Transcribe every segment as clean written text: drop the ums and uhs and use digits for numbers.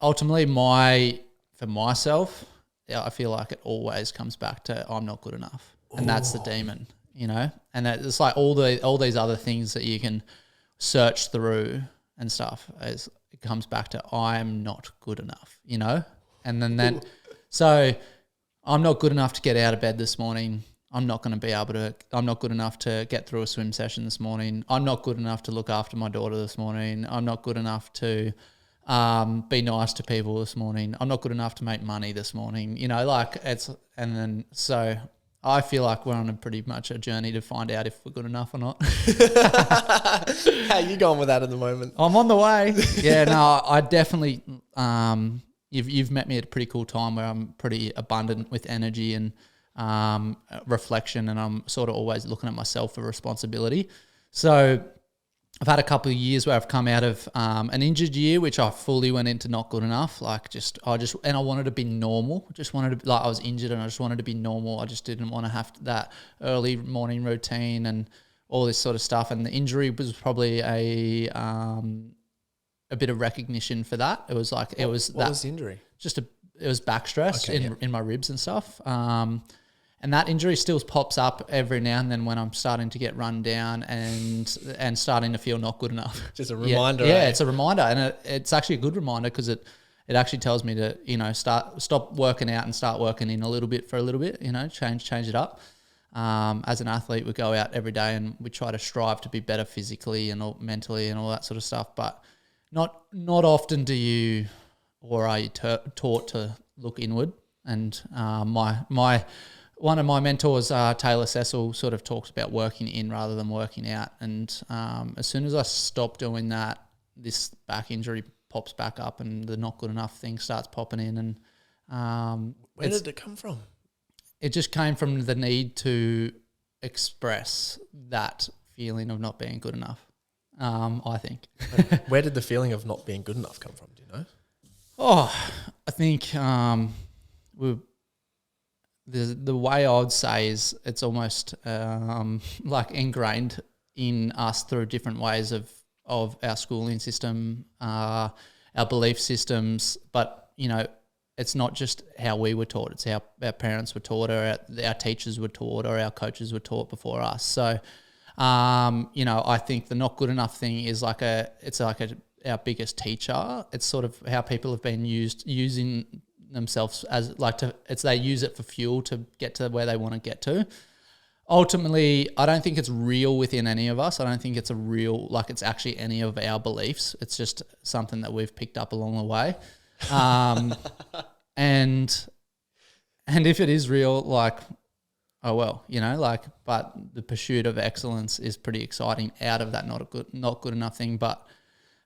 ultimately for myself, I feel like it always comes back to I'm not good enough. And that's the demon, you know? And it's like all these other things that you can search through and stuff, as it comes back to I'm not good enough, you know? And then so I'm not good enough to get out of bed this morning. I'm not good enough to get through a swim session this morning. I'm not good enough to look after my daughter this morning. I'm not good enough to be nice to people this morning. I'm not good enough to make money this morning. You know, like so I feel like we're on a pretty much a journey to find out if we're good enough or not. How you going with that at the moment? I'm on the way. Yeah, no, I definitely, you've met me at a pretty cool time where I'm pretty abundant with energy and reflection, and I'm sort of always looking at myself for responsibility. So I've had a couple of years where I've come out of an injured year, which I fully went into not good enough. Like I wanted to be normal. I was injured and I just wanted to be normal. I just didn't want to have that early morning routine and all this sort of stuff. And the injury was probably a bit of recognition for that. It was like, what was the injury? It was back stress in my ribs and stuff. And that injury still pops up every now and then when I'm starting to get run down and starting to feel not good enough. Just a reminder. Yeah, it's a reminder, and it's actually a good reminder because it actually tells me to, you know, stop working out and start working in a little bit for a little bit, you know, change it up. As an athlete, we go out every day and we try to strive to be better physically and mentally and all that sort of stuff, but not often do you or are you taught to look inward. And one of my mentors, Taylor Cecil, sort of talks about working in rather than working out. And as soon as I stop doing that, this back injury pops back up and the not good enough thing starts popping in. And where did it come from? It just came from the need to express that feeling of not being good enough, I think. Where did the feeling of not being good enough come from, do you know? Oh, I think the way I would say is it's almost like ingrained in us through different ways of our schooling system, our belief systems. But, you know, it's not just how we were taught, it's how our parents were taught, or our teachers were taught, or our coaches were taught before us. So, you know, I think the not good enough thing is our biggest teacher. It's sort of how people have been using themselves as they use it for fuel to get to where they want to get to. Ultimately, I don't think it's real within any of us. I don't think it's it's actually any of our beliefs. It's just something that we've picked up along the way. And if it is real, like, oh well, you know, like, but the pursuit of excellence is pretty exciting out of that not good enough thing. But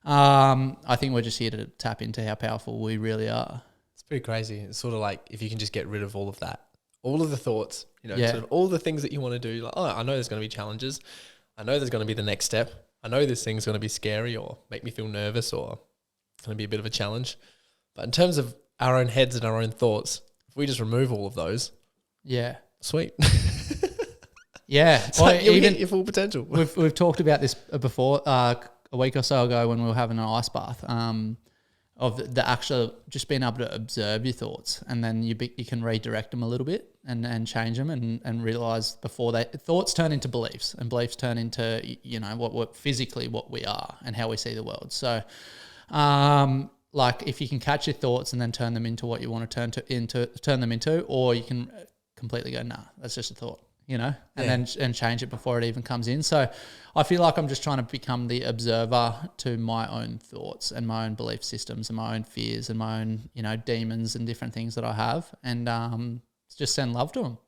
I think we're just here to tap into how powerful we really are. It's pretty crazy. It's sort of like if you can just get rid of all of that, all of the thoughts, you know, sort of all the things that you want to do. Like, oh, I know there's going to be challenges. I know there's going to be the next step. I know this thing's going to be scary or make me feel nervous or it's going to be a bit of a challenge. But in terms of our own heads and our own thoughts, if we just remove all of those, sweet. Yeah, so you'll hit your full potential. We've talked about this before a week or so ago when we were having an ice bath. Of the actual just being able to observe your thoughts, and then you can redirect them a little bit and change them and realize before thoughts turn into beliefs, and beliefs turn into, you know, what physically what we are and how we see the world. So, like if you can catch your thoughts and then turn them into what you want to turn them into, or you can completely go, nah, that's just a thought, you know, and then change it before it even comes in. So I feel like I'm just trying to become the observer to my own thoughts and my own belief systems and my own fears and my own, you know, demons and different things that I have, and just send love to them.